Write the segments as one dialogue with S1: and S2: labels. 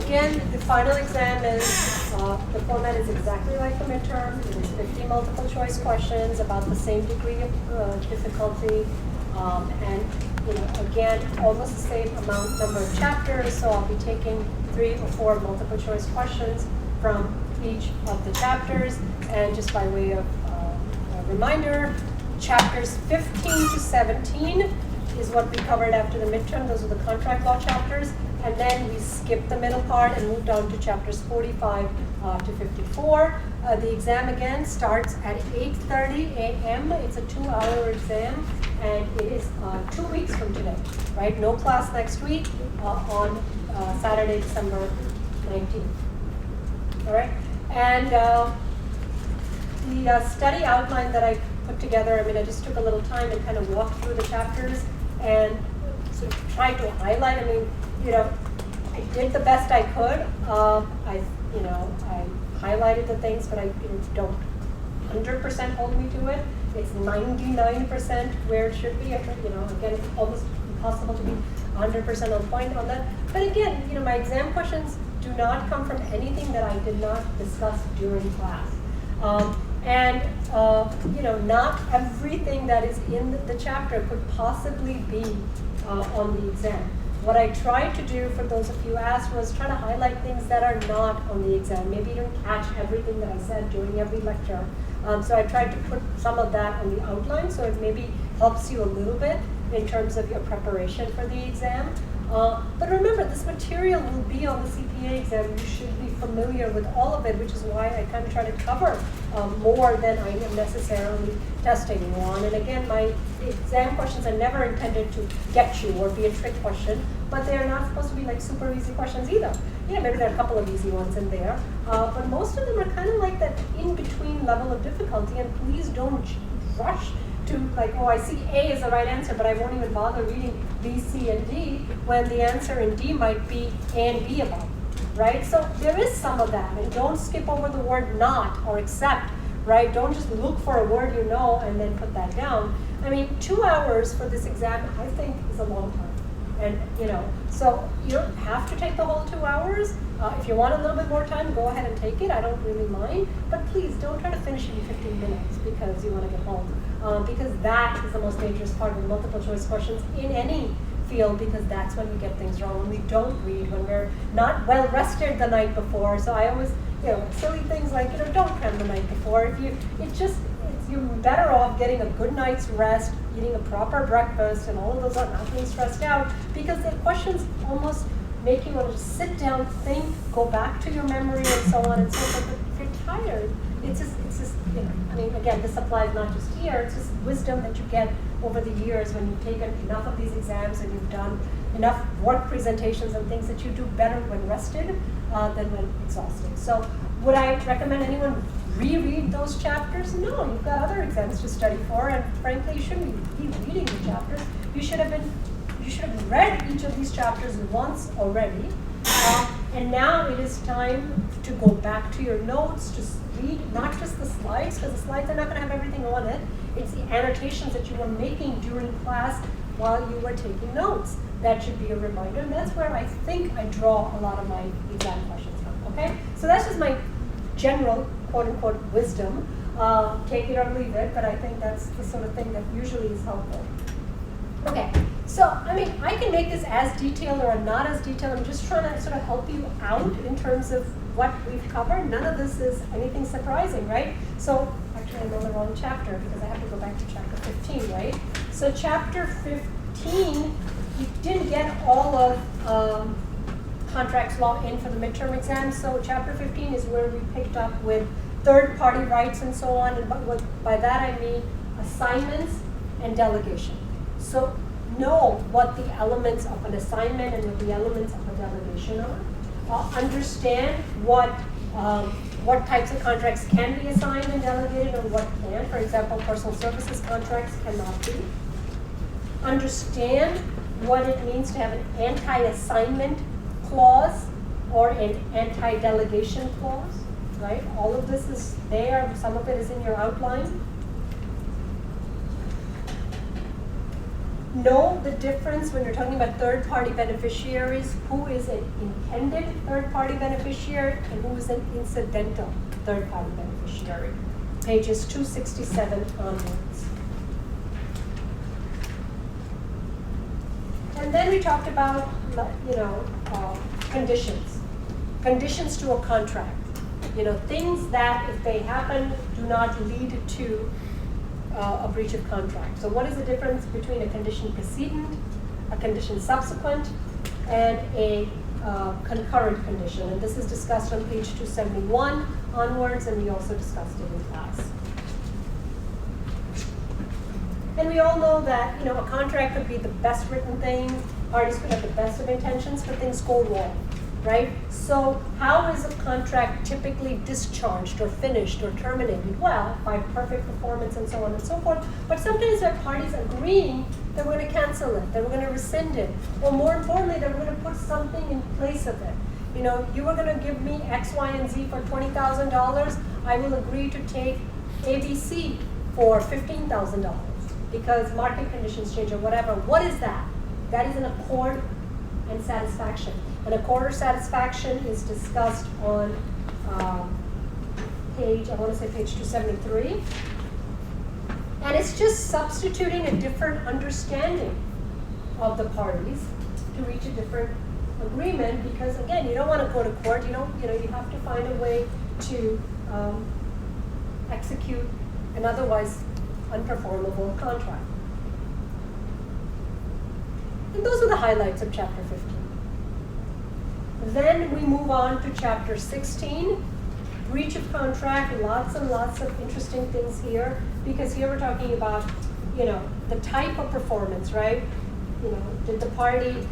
S1: again, the final exam is, the format is exactly like the midterm. It is 50 multiple choice questions about the same degree of difficulty. And again, almost the same number of chapters, so I'll be taking 3 or 4 multiple choice questions from each of the chapters. And just by way of a reminder, chapters 15 to 17 is what we covered after the midterm. Those are the contract law chapters. And then we skipped the middle part and moved on to chapters 45 to 54. The exam again starts at 8:30 a.m. It's a 2-hour exam, and it is 2 weeks from today, right? No class next week on Saturday, December 19th. All right? And the study outline that I put together, I just took a little time and kind of walked through the chapters and sort of tried to highlight. I did the best I could. I highlighted the things, but I don't 100% hold me to it. It's 99% where it should be. Again, it's almost impossible to be 100% on point on that. But again, my exam questions do not come from anything that I did not discuss during class. Not everything that is in the chapter could possibly be on the exam. What I tried to do for those of you asked was try to highlight things that are not on the exam. Maybe you didn't catch everything that I said during every lecture. So I tried to put some of that on the outline, so it maybe helps you a little bit in terms of your preparation for the exam. But remember, this material will be on the CPA exam. You should be familiar with all of it, which is why I kind of try to cover more than I am necessarily testing you on. And again, my exam questions are never intended to get you or be a trick question, but they are not supposed to be like super easy questions either. Maybe there are a couple of easy ones in there, but most of them are kind of like that in-between level of difficulty, and please don't rush to like, oh, I see A is the right answer, but I won't even bother reading B, C, and D, when the answer in D might be A and B above, right? So there is some of that, and don't skip over the word not or except, right? Don't just look for a word you know and then put that down. 2 hours for this exam, I think, is a long time. And, so you don't have to take the whole 2 hours. If you want a little bit more time, go ahead and take it. I don't really mind. But please don't try to finish it in 15 minutes because you want to get home. Because that is the most dangerous part of multiple choice questions in any field, because that's when we get things wrong, when we don't read, when we're not well rested the night before. So I always, silly things like, don't cram the night before. You're better off getting a good night's rest, eating a proper breakfast, and all of those are not being stressed out, because the questions almost make you want to just sit down, think, go back to your memory, and so on and so forth. But if you're tired, it's just again, this applies not just here, it's just wisdom that you get over the years when you've taken enough of these exams and you've done enough work presentations and things, that you do better when rested than when exhausted. So would I recommend anyone reread those chapters? No, you've got other exams to study for, and frankly, you shouldn't be reading the chapters. You should have read each of these chapters once already, and now it is time to go back to your notes, to read not just the slides, because the slides are not going to have everything on it. It's the annotations that you were making during class while you were taking notes. That should be a reminder, and that's where I think I draw a lot of my exam questions from, okay? So that's just my general quote-unquote wisdom. Take it or leave it, but I think that's the sort of thing that usually is helpful. Okay, so I can make this as detailed or not as detailed. I'm just trying to sort of help you out in terms of what we've covered. None of this is anything surprising, right? So actually I'm on the wrong chapter because I have to go back to chapter 15, right? So chapter 15, you didn't get all of contracts law in for the midterm exam, so chapter 15 is where we picked up with third-party rights and so on, and by that I mean assignments and delegation. So know what the elements of an assignment and what the elements of a delegation are. Understand what types of contracts can be assigned and delegated and what can't. For example, personal services contracts cannot be. Understand what it means to have an anti-assignment clause or an anti-delegation clause, right? All of this is there. Some of it is in your outline. know the difference when you're talking about third-party beneficiaries, who is an intended third-party beneficiary and who is an incidental third-party beneficiary. Pages 267 onwards. And then we talked about, conditions. Conditions to a contract. Things that, if they happen, do not lead to a breach of contract. So what is the difference between a condition precedent, a condition subsequent, and a concurrent condition? And this is discussed on page 271 onwards, and we also discussed it in class. And we all know that a contract could be the best written thing, parties could have the best of intentions, but things go wrong, right? So how is a contract typically discharged or finished or terminated? Well, by perfect performance and so on and so forth. But sometimes there are parties agreeing that we're going to cancel it, that we're going to rescind it, or more importantly, that we're going to put something in place of it. You were going to give me X, Y, and Z for $20,000. I will agree to take ABC for $15,000 because market conditions change or whatever. What is that? That is an accord and satisfaction. An accord or satisfaction is discussed on page 273. And it's just substituting a different understanding of the parties to reach a different agreement because, again, you don't want to go to court. You have to find a way to execute an otherwise unperformable contract. And those are the highlights of chapter 15. Then we move on to chapter 16, breach of contract. Lots and lots of interesting things here because here we're talking about, the type of performance, right? Did the party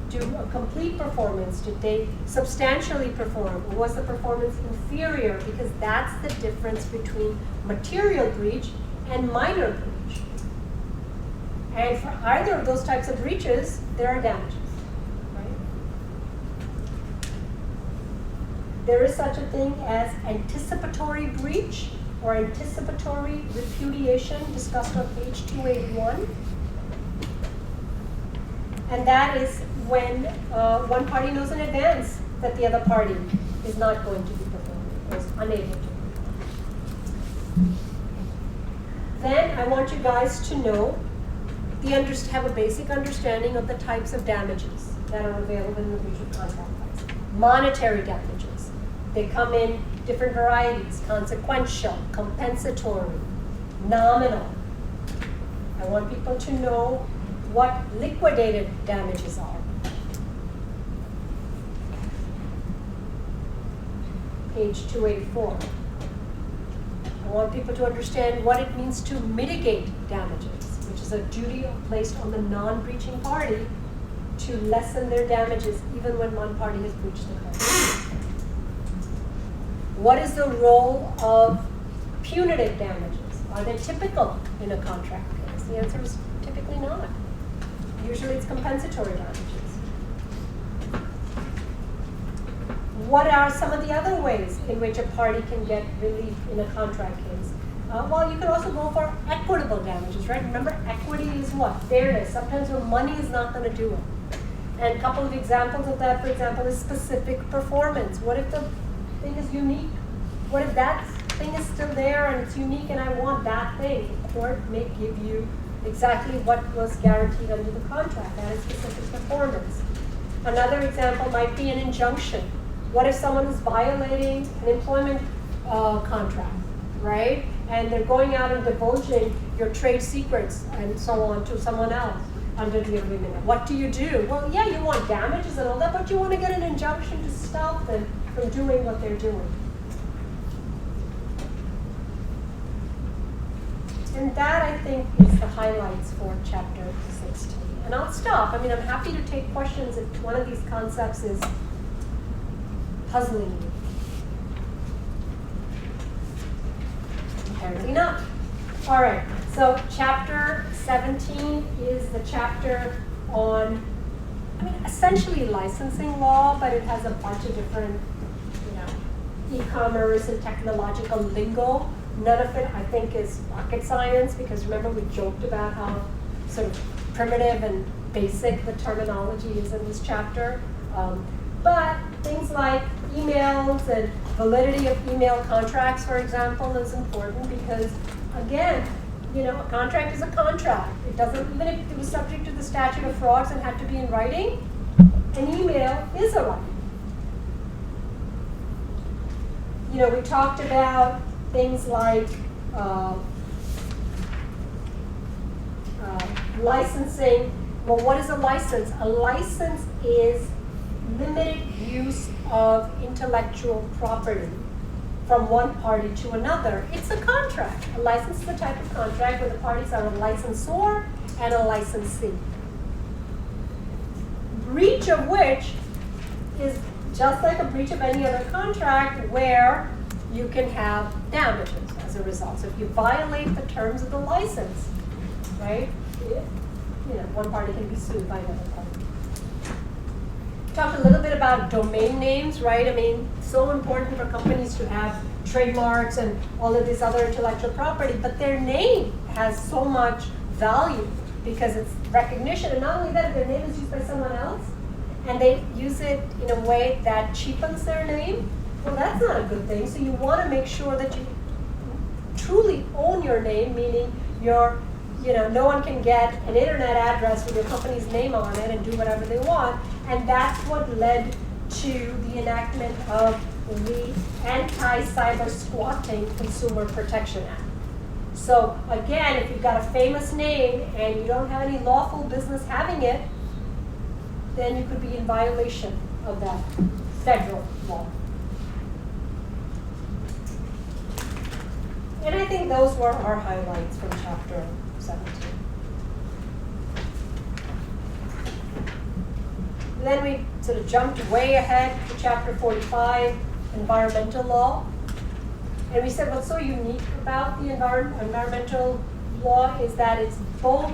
S1: do a complete performance? Did they substantially perform? Or was the performance inferior? Because that's the difference between material breach and minor breach. And for either of those types of breaches, there are damages. There is such a thing as anticipatory breach or anticipatory repudiation discussed on page 281. And that is when one party knows in advance that the other party is not going to be performing or is unable to perform. Then I want you guys to know, have a basic understanding of the types of damages that are available in the breach of contract case. Monetary damages. They come in different varieties: consequential, compensatory, nominal. I want people to know what liquidated damages are. Page 284. I want people to understand what it means to mitigate damages, which is a duty placed on the non-breaching party to lessen their damages even when one party has breached the contract. What is the role of punitive damages? Are they typical in a contract case? The answer is typically not. Usually it's compensatory damages. What are some of the other ways in which a party can get relief in a contract case? Well, you can also go for equitable damages, right? Remember, equity is what? Fairness. Sometimes your money is not going to do it. And a couple of examples of that, for example, is specific performance. What if the thing is unique? What if that thing is still there and it's unique and I want that thing? The court may give you exactly what was guaranteed under the contract. That is specific performance. Another example might be an injunction. What if someone is violating an employment contract, right? And they're going out and divulging your trade secrets and so on to someone else under the agreement. What do? Well, yeah, you want damages and all that, but you want to get an injunction to stop them from doing what they're doing. And that, I think, is the highlights for chapter 16. And I'll stop. I'm happy to take questions if one of these concepts is puzzling you. Apparently not. All right, so chapter 17 is the chapter on, essentially licensing law, but it has a bunch of different, e-commerce and technological lingo. None of it, I think, is rocket science, because remember we joked about how sort of primitive and basic the terminology is in this chapter. But things like emails and validity of email contracts, for example, is important because, again, a contract is a contract. It doesn't, even if it was subject to the statute of frauds and had to be in writing, an email is a writing. We talked about things like licensing. Well, what is a license? A license is limited use of intellectual property from one party to another. It's a contract. A license is a type of contract where the parties are a licensor and a licensee. Breach of which is just like a breach of any other contract where you can have damages as a result. So if you violate the terms of the license, right, one party can be sued by another party. Talked a little bit about domain names, right? I mean, so important for companies to have trademarks and all of this other intellectual property, but their name has so much value because it's recognition. And not only that, if their name is used by someone else and they use it in a way that cheapens their name, well, that's not a good thing. So you want to make sure that you truly own your name, meaning no one can get an internet address with your company's name on it and do whatever they want. And that's what led to the enactment of the Anti-Cyber Squatting Consumer Protection Act. So again, if you've got a famous name and you don't have any lawful business having it, then you could be in violation of that federal law. And I think those were our highlights from chapter 17. Then we sort of jumped way ahead to chapter 45, environmental law. And we said what's so unique about the environmental law is that it's both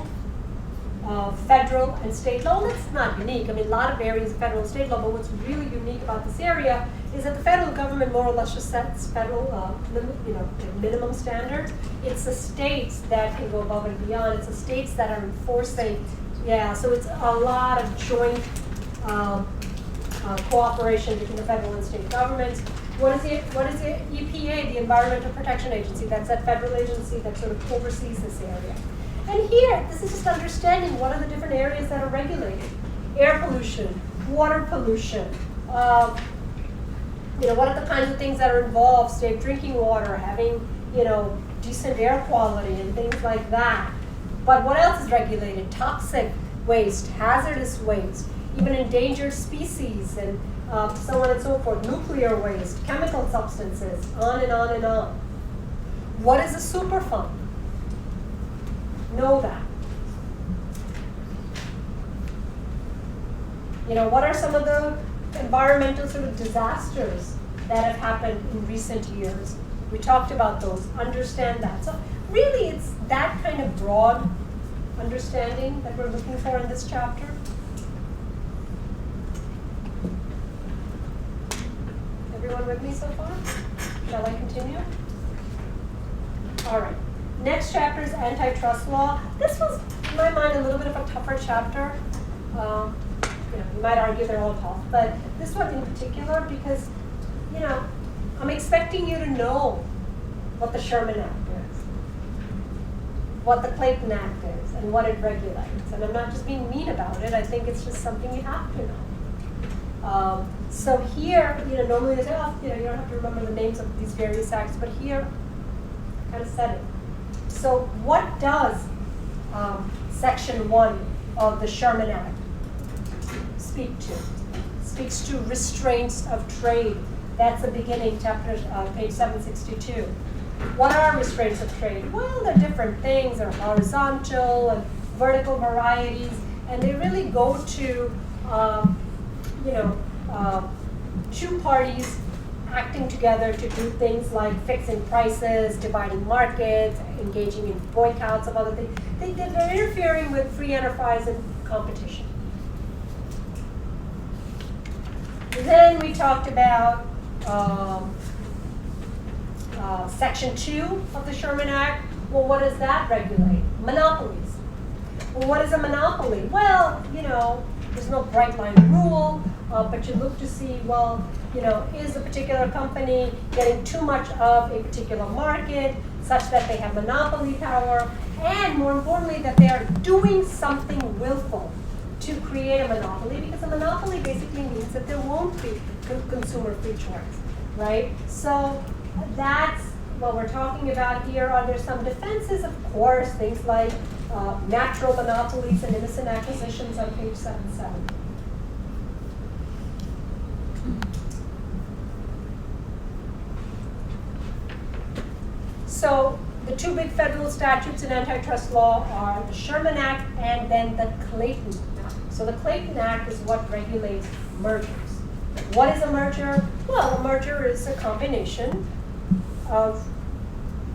S1: federal and state law. That's not unique. I mean, a lot of areas of federal and state law, but what's really unique about this area is that the federal government more or less just sets federal minimum standards. It's the states that can go above and beyond. It's the states that are enforcing. Yeah, so it's a lot of joint cooperation between the federal and state governments. What is the EPA, the Environmental Protection Agency? That's that federal agency that sort of oversees this area. And here, this is just understanding what are the different areas that are regulated. Air pollution, water pollution, what are the kinds of things that are involved, safe drinking water, having, decent air quality and things like that. But what else is regulated? Toxic waste, hazardous waste, even endangered species, and so on and so forth, nuclear waste, chemical substances, on and on and on. What is a Superfund? Know that. What are some of the environmental sort of disasters that have happened in recent years? We talked about those. Understand that. So really, it's that kind of broad understanding that we're looking for in this chapter. Everyone with me so far? Shall I continue? All right. Next chapter is Antitrust Law. This was, in my mind, a little bit of a tougher chapter. You might argue they're all tough, but this one in particular because, I'm expecting you to know what the Sherman Act is, what the Clayton Act is, and what it regulates. And I'm not just being mean about it. I think it's just something you have to know. So here, normally they say, you don't have to remember the names of these various acts, but here, I kind of said it. So what does Section 1 of the Sherman Act speak to? Speaks to restraints of trade. That's the beginning, chapter, page 762. What are restraints of trade? Well, they're different things. They're horizontal and vertical varieties, and they really go to, two parties acting together to do things like fixing prices, dividing markets, engaging in boycotts of other things. They're interfering with free enterprise and competition. Then we talked about Section 2 of the Sherman Act. Well, what does that regulate? Monopolies. Well, what is a monopoly? Well, there's no bright line rule, but you look to see, well, is a particular company getting too much of a particular market such that they have monopoly power, and more importantly, that they are doing something willful to create a monopoly, because a monopoly basically means that there won't be consumer free choice, right? So that's what we're talking about here. Are there some defenses? Of course, things like natural monopolies and innocent acquisitions on page 77. So the two big federal statutes in antitrust law are the Sherman Act and then the Clayton Act. So the Clayton Act is what regulates mergers. What is a merger? Well, a merger is a combination of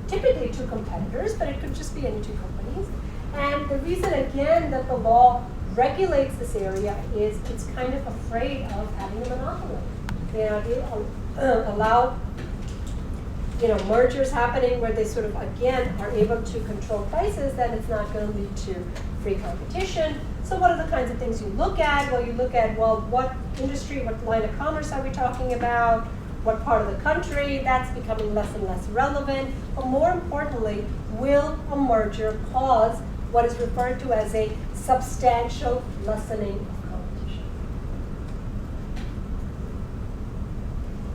S1: typically two competitors, but it could just be any two companies. And the reason, again, that the law regulates this area is it's kind of afraid of having a monopoly. They allow mergers happening where they sort of, again, are able to control prices, then it's not going to lead to free competition. So what are the kinds of things you look at? Well, you look at, what industry, what line of commerce are we talking about? What part of the country? That's becoming less and less relevant. But more importantly, will a merger cause what is referred to as a substantial lessening of competition?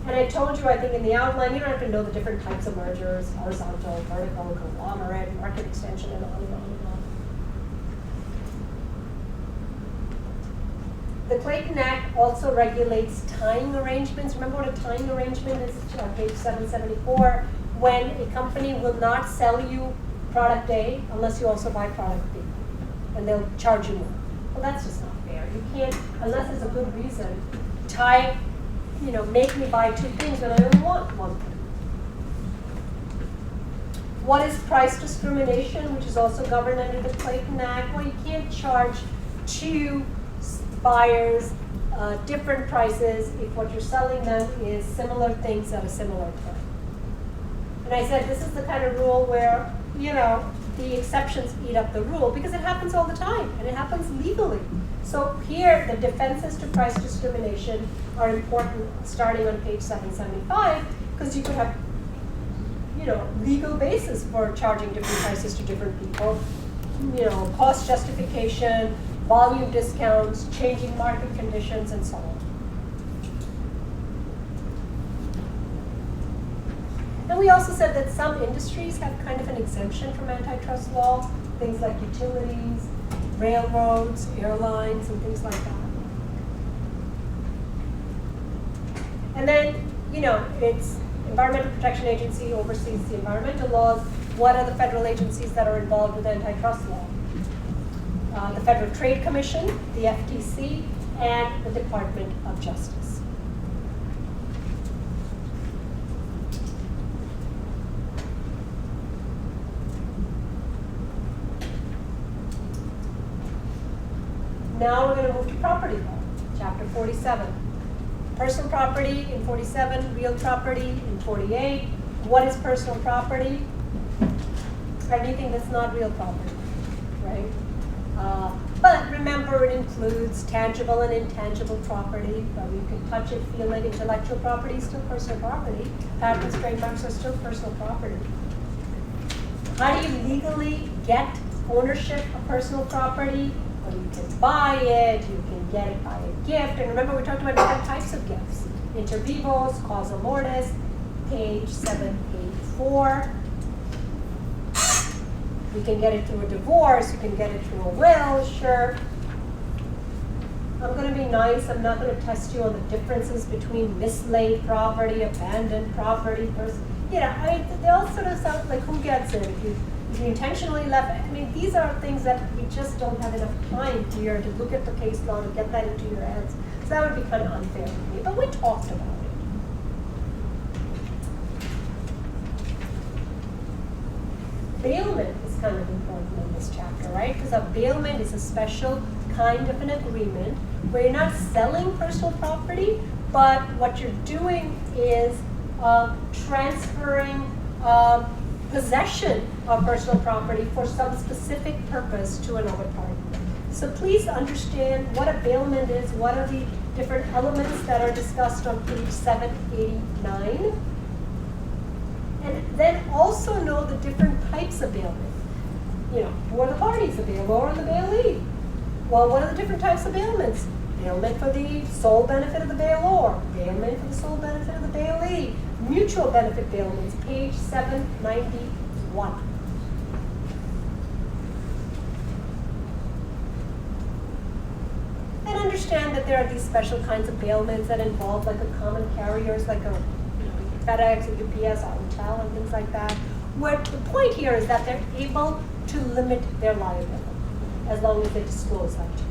S1: And I told you, I think in the outline, you don't have to know the different types of mergers: horizontal, vertical, conglomerate, market extension, and on and on and on. The Clayton Act also regulates tying arrangements. Remember what a tying arrangement is on page 774? When a company will not sell you product A unless you also buy product B, and they'll charge you more. Well, that's just not fair. You can't, unless there's a good reason, make me buy two things when I only want one thing. What is price discrimination, which is also governed under the Clayton Act? Well, you can't charge two buyers different prices if what you're selling them is similar things at a similar time. And I said this is the kind of rule where, the exceptions eat up the rule, because it happens all the time, and it happens legally. So here, the defenses to price discrimination are important, starting on page 775, because you could have, legal basis for charging different prices to different people. Cost justification, volume discounts, changing market conditions, and so on. And we also said that some industries have kind of an exemption from antitrust law, things like utilities, railroads, airlines, and things like that. And then, it's Environmental Protection Agency oversees the environmental laws. What are the federal agencies that are involved with antitrust law? The Federal Trade Commission, the FTC, and the Department of Justice. Now we're going to move to property law, chapter 47. Personal property in 47, real property in 48. What is personal property? Anything that's not real property, right? But remember, it includes tangible and intangible property. You can touch it, feel it. Intellectual property is still personal property. Patents, trademarks are still personal property. How do you legally get ownership of personal property? Well, you can buy it, you can get it by a gift. And remember, we talked about different types of gifts. Inter vivos, causa mortis, page 784. You can get it through a divorce, you can get it through a will, sure. I'm going to be nice, I'm not going to test you on the differences between mislaid property, abandoned property, they all sort of sound like who gets it. If you intentionally left, these are things that we just don't have enough time here to look at the case law to get that into your heads. So that would be kind of unfair to me, but we talked about it. Bailment is kind of important in this chapter, right? Because a bailment is a special kind of an agreement where you're not selling personal property, but what you're doing is transferring possession of personal property for some specific purpose to another party. So please understand what a bailment is, what are the different elements that are discussed on page 789. And then also know the different types of bailment. You know, who are the parties, the bailor and the bailee? Well, what are the different types of bailments? Bailment for the sole benefit of the bailor, bailment for the sole benefit of the bailee, mutual benefit bailments, page 791. And understand that there are these special kinds of bailments that involve like a common carriers, like a FedEx, a UPS, a hotel, and things like that. Where the point here is that they're able to limit their liability as long as they disclose that to you.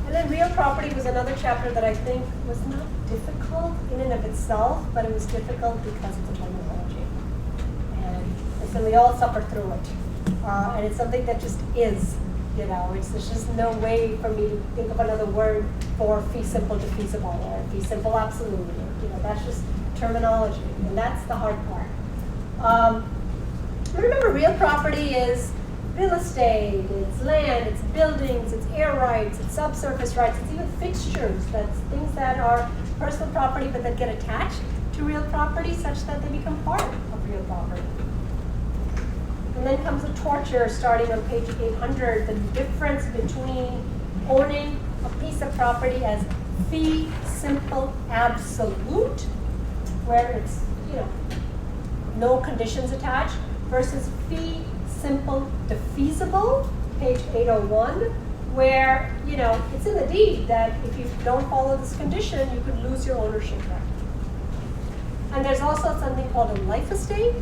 S1: And then real property was another chapter that I think was not difficult in and of itself, but it was difficult because of the terminology. And so we all suffer through it. And it's something that just is, you know, there's just no way for me to think of another word for fee simple to feasible or fee simple absolute. You know, that's just terminology, and that's the hard part. Remember, real property is real estate, it's land, it's buildings, it's air rights, it's subsurface rights, it's even fixtures. That's things that are personal property but that get attached to real property such that they become part of real property. And then comes a torture starting on page 800, the difference between owning a piece of property as fee simple absolute, where it's, you know, no conditions attached, versus fee simple defeasible, page 801, where, you know, it's in the deed that if you don't follow this condition, you could lose your ownership right. And there's also something called a life estate,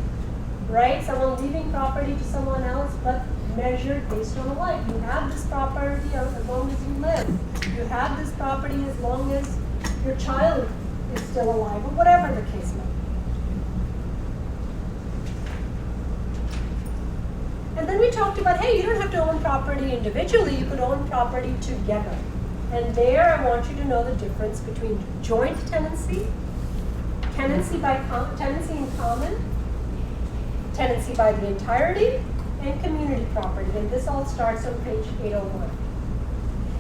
S1: right? Someone leaving property to someone else, but measured based on a life. You have this property as long as you live. You have this property as long as your child is still alive, or whatever the case may be. And then we talked about, hey, you don't have to own property individually, you could own property together. And there I want you to know the difference between joint tenancy, tenancy in common, tenancy by the entirety, and community property. And this all starts on page 801.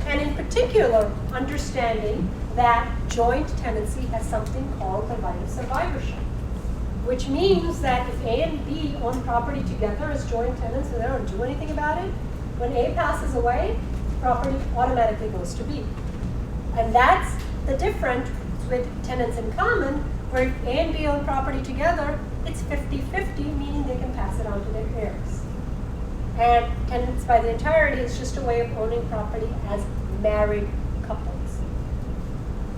S1: And in particular, understanding that joint tenancy has something called the right of survivorship, which means that if A and B own property together as joint tenants and they don't do anything about it, when A passes away, property automatically goes to B. And that's the difference with tenants in common, where if A and B own property together, it's 50-50, meaning they can pass it on to their heirs. And tenants by the entirety is just a way of owning property as married couples.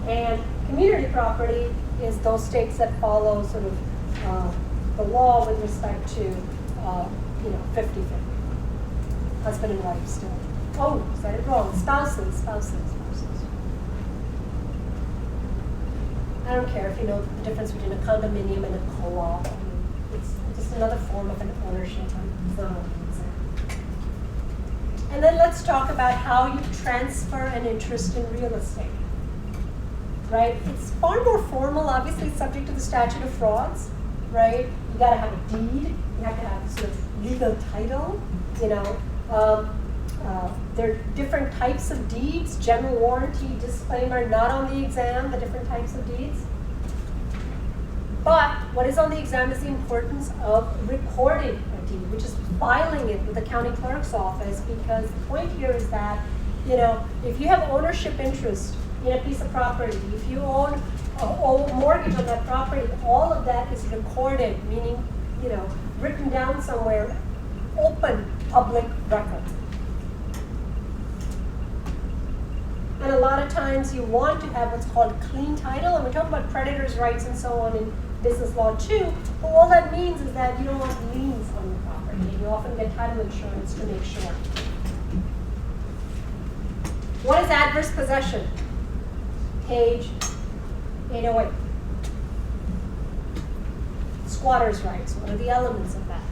S1: And community property is those states that follow sort of the law with respect to, 50-50. Husband and wife still. Oh, said it wrong. Spouses. I don't care if you know the difference between a condominium and a co-op. It's just another form of an ownership. And then let's talk about how you transfer an interest in real estate. Right? It's far more formal, obviously it's subject to the statute of frauds, right? You gotta have a deed, you have to have sort of legal title, there are different types of deeds, general warranty, disclaimer, not on the exam, the different types of deeds. But what is on the exam is the importance of recording a deed, which is filing it with the county clerk's office, because the point here is that, if you have ownership interest in a piece of property, if you own a mortgage on that property, all of that is recorded, meaning, written down somewhere, open public record. And a lot of times you want to have what's called clean title, and we talk about creditors' rights and so on in business law too, but all that means is that you don't want liens on your property. You often get title insurance to make sure. What is adverse possession? Page 808. Squatters' rights, what are the elements of that?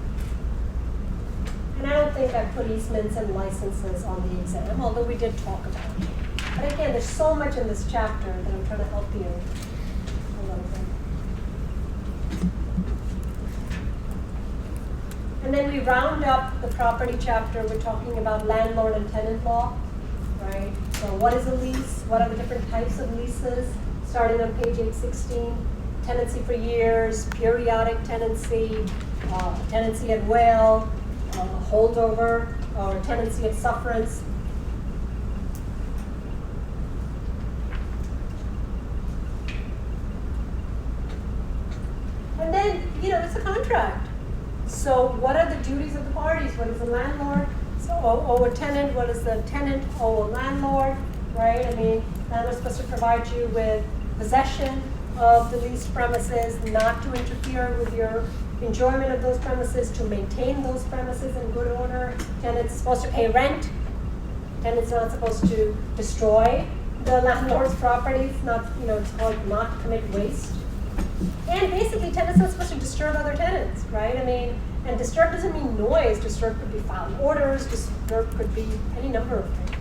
S1: And I don't think I put easements and licenses on the exam, although we did talk about it. But again, there's so much in this chapter that I'm trying to help you a little bit. And then we round up the property chapter. We're talking about landlord and tenant law, right? So what is a lease? What are the different types of leases? Starting on page 816, tenancy for years, periodic tenancy, tenancy at will, holdover, or tenancy at sufferance. And then, it's a contract. So what are the duties of the parties? What is the landlord owe a tenant? What does the tenant owe a landlord, right? I mean, landlord's supposed to provide you with possession of the leased premises, not to interfere with your enjoyment of those premises, to maintain those premises in good order. Tenant's supposed to pay rent. Tenant's not supposed to destroy the landlord's properties, not, it's called not commit waste. And basically, tenants not supposed to disturb other tenants, right? I mean, and disturb doesn't mean noise. Disturb could be filing orders. Disturb could be any number of things.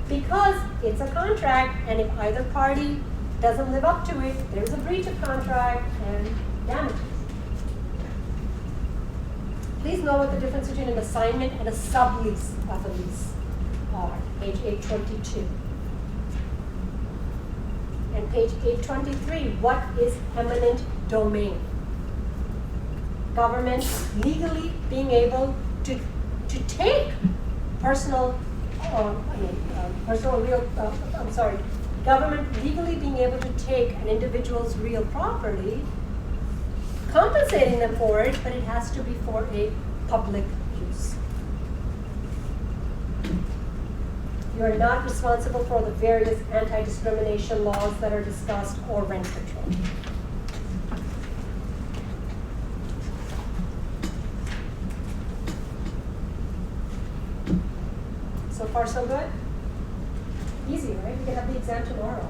S1: Because it's a contract, and if either party doesn't live up to it, there's a breach of contract and damages. Please know what the difference between an assignment and a sublease of a lease are. Page 822. And page 823, what is eminent domain? Government legally being able to take government legally being able to take an individual's real property, compensating them for it, but it has to be for a public use. You are not responsible for the various anti-discrimination laws that are discussed or rent control. So far, so good? Easy, right? You can have the exam tomorrow.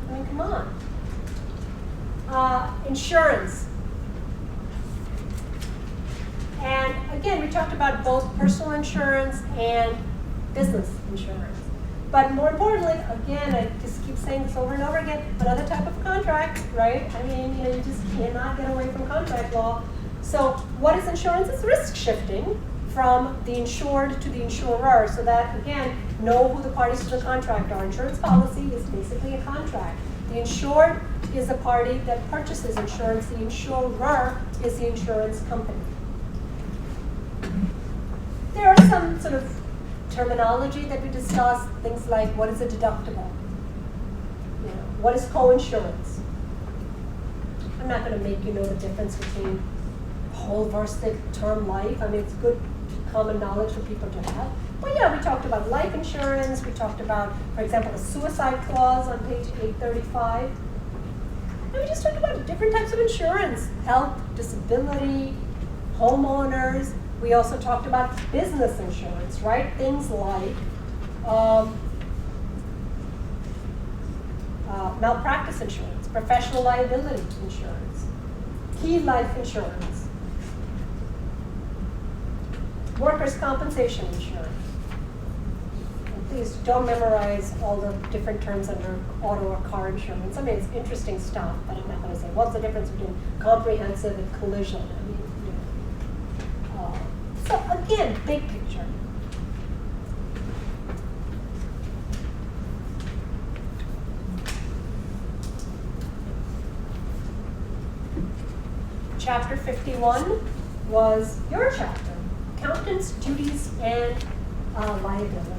S1: I mean, come on. Insurance. And again, we talked about both personal insurance and business insurance. But more importantly, again, I just keep saying this over and over again, another type of contract, right? I mean, you just cannot get away from contract law. So what is insurance? It's risk shifting from the insured to the insurer, so that, again, know who the parties to the contract are. Insurance policy is basically a contract. The insured is the party that purchases insurance. The insurer is the insurance company. There are some sort of terminology that we discussed, things like what is a deductible? What is co-insurance? I'm not going to make you know the difference between whole versus term life. I mean, it's good common knowledge for people to have. But yeah, we talked about life insurance. We talked about, for example, the suicide clause on page 835. And we just talked about different types of insurance: health, disability, homeowners. We also talked about business insurance, right? Things like malpractice insurance, professional liability insurance, key life insurance, workers' compensation insurance. And please don't memorize all the different terms under auto or car insurance. I mean, it's interesting stuff, but I'm not going to say what's the difference between comprehensive and collision. I mean, so again, big picture. Chapter 51 was your chapter, accountants' duties and liability.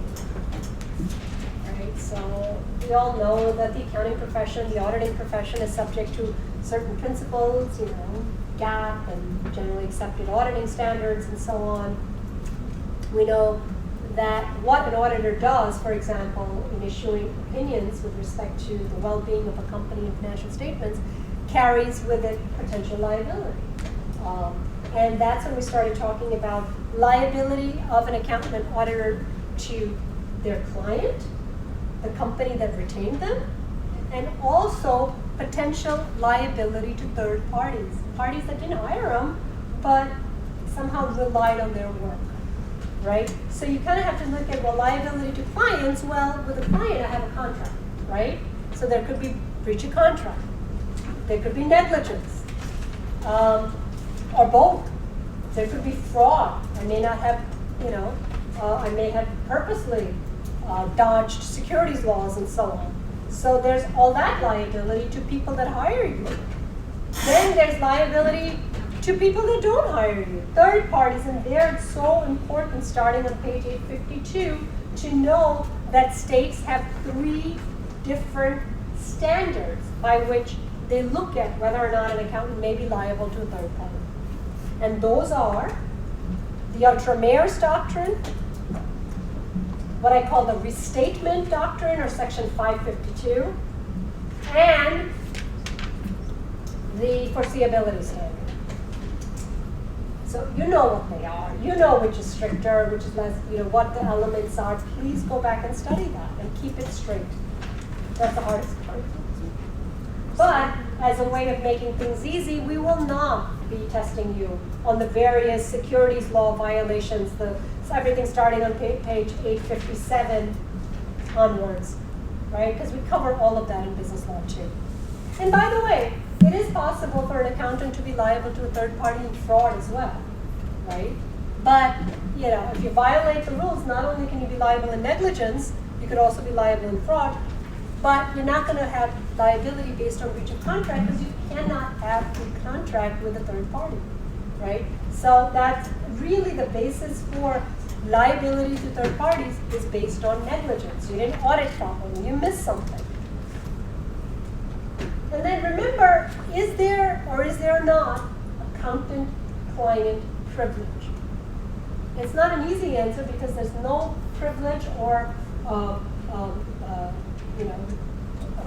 S1: Right, so we all know that the accounting profession, the auditing profession is subject to certain principles, GAAP and generally accepted auditing standards and so on. We know that what an auditor does, for example, in issuing opinions with respect to the well-being of a company and financial statements, carries with it potential liability. And that's when we started talking about liability of an accountant and auditor to their client, the company that retained them, and also potential liability to third parties, parties that didn't hire them, but somehow relied on their work. right? So you kind of have to look at, well, liability to clients. Well, with a client, I have a contract, right? So there could be breach of contract. There could be negligence, or both. There could be fraud. I may not have, I may have purposely dodged securities laws and so on. So there's all that liability to people that hire you. Then there's liability to people that don't hire you. Third parties, and there it's so important, starting on page 852, to know that states have 3 different standards by which they look at whether or not an accountant may be liable to a third party. And those are the ultramarines doctrine, what I call the restatement doctrine, or section 552, and the foreseeability standard. So you know what they are. You know which is stricter, which is less, what the elements are. Please go back and study that and keep it straight. That's the hardest part. But as a way of making things easy, we will not be testing you on the various securities law violations, everything starting on page 857 onwards, right? Because we cover all of that in business law too. And by the way, it is possible for an accountant to be liable to a third party in fraud as well, right? But, if you violate the rules, not only can you be liable in negligence, you could also be liable in fraud. But you're not going to have liability based on breach of contract because you cannot have a contract with a third party, right? So that's really the basis for liability to third parties is based on negligence. You didn't audit properly, you missed something. And then remember, is there or is there not accountant-client privilege? It's not an easy answer because there's no privilege or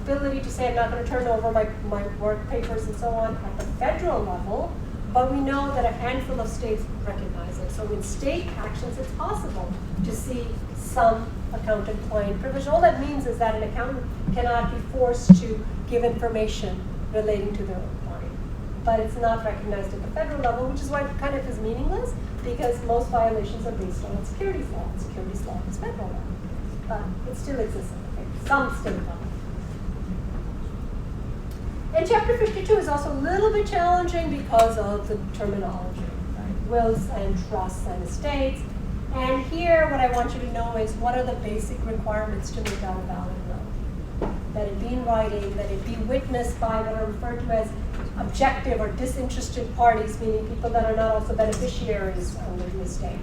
S1: ability to say I'm not going to turn over my work papers and so on at the federal level, but we know that a handful of states recognize it. So in state actions, it's possible to see some accountant-client privilege. All that means is that an accountant cannot be forced to give information relating to their own client. But it's not recognized at the federal level, which is why it kind of is meaningless, because most violations are based on securities law. Securities law is federal law. But it still exists at some state level. And Chapter 52 is also a little bit challenging because of the terminology, right? Wills and trusts and estates. And here, what I want you to know is what are the basic requirements to make out a valid will. That it be in writing, that it be witnessed by what are referred to as objective or disinterested parties, meaning people that are not also beneficiaries under the estate.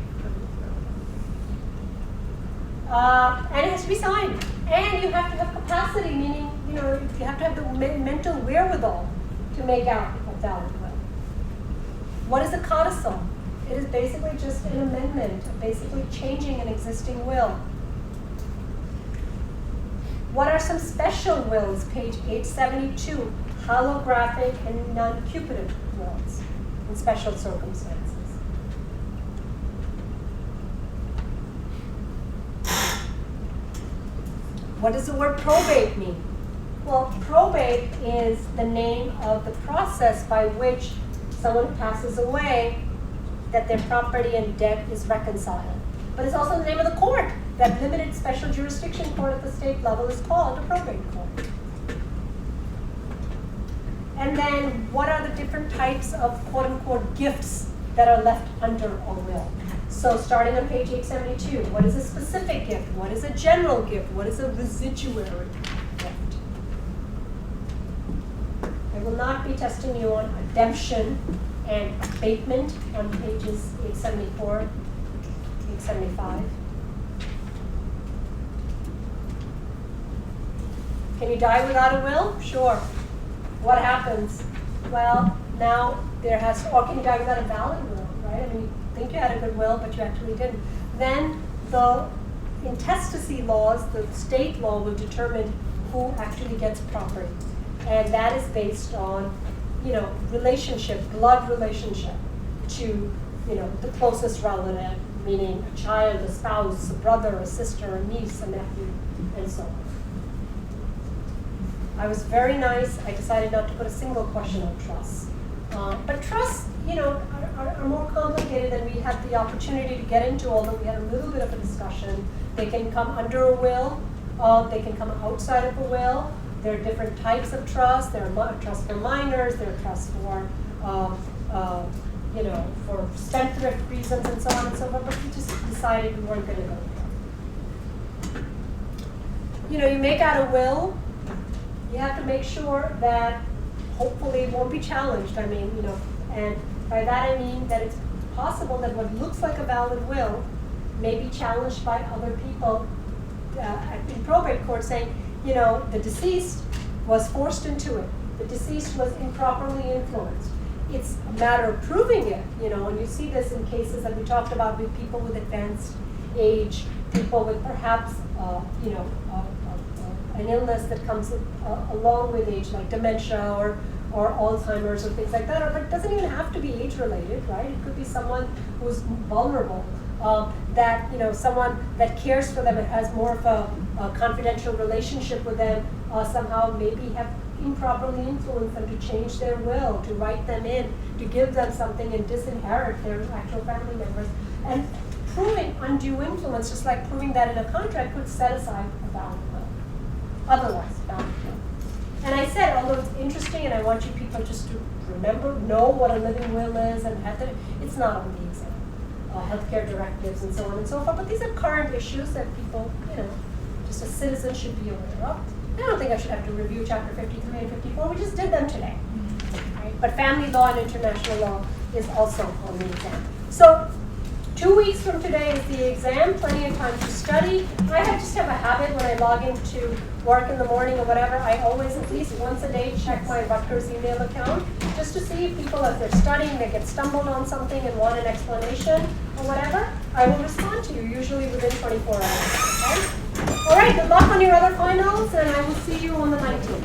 S1: And it has to be signed. And you have to have capacity, meaning, you have to have the mental wherewithal to make out a valid will. What is a codicil? It is basically just an amendment, basically changing an existing will. What are some special wills? Page 872, holographic and non-cupative wills in special circumstances. What does the word probate mean? Well, probate is the name of the process by which someone passes away, that their property and debt is reconciled. But it's also the name of the court. That limited special jurisdiction court at the state level is called a probate court. And then what are the different types of quote-unquote gifts that are left under a will? So starting on page 872, what is a specific gift? What is a general gift? What is a residuary gift? I will not be testing you on redemption and abatement on pages 874, 875. Can you die without a will? Sure. What happens? Well, now there has, or can you die without a valid will, right? I mean, you think you had a good will, but you actually didn't. Then the intestacy laws, the state law, will determine who actually gets property. And that is based on, relationship, blood relationship to, the closest relative, meaning a child, a spouse, a brother, a sister, a niece, a nephew, and so on. I was very nice. I decided not to put a single question on trusts. But trusts, are more complicated than we had the opportunity to get into, although we had a little bit of a discussion. They can come under a will. They can come outside of a will. There are different types of trusts. There are trusts for minors. There are trusts for, for spendthrift reasons and so on and so forth. But we just decided we weren't going to go there. You make out a will. You have to make sure that hopefully it won't be challenged. And by that I mean that it's possible that what looks like a valid will may be challenged by other people in probate court saying, the deceased was forced into it. The deceased was improperly influenced. It's a matter of proving it, and you see this in cases that we talked about with people with advanced age, people with perhaps, an illness that comes along with age, like dementia or Alzheimer's or things like that. But it doesn't even have to be age-related, right? It could be someone who's vulnerable, someone that cares for them and has more of a confidential relationship with them, somehow maybe have improperly influenced them to change their will, to write them in, to give them something and disinherit their actual family members. And proving undue influence, just like proving that in a contract, could set aside a valid will. Otherwise, valid will. And I said, although it's interesting and I want you people just to know what a living will is and it's not on the exam. Healthcare directives and so on and so forth. But these are current issues that people, just a citizen should be aware of. I don't think I should have to review Chapter 53 and 54. We just did them today. Right? But family law and international law is also on the exam. So 2 weeks from today is the exam, plenty of time to study. I just have a habit when I log into work in the morning or whatever, I always at least once a day check my Rutgers email account just to see if people, as they're studying, they get stumbled on something and want an explanation or whatever, I will respond to you, usually within 24 hours. Okay? All right, good luck on your other finals, and I will see you on the 19th.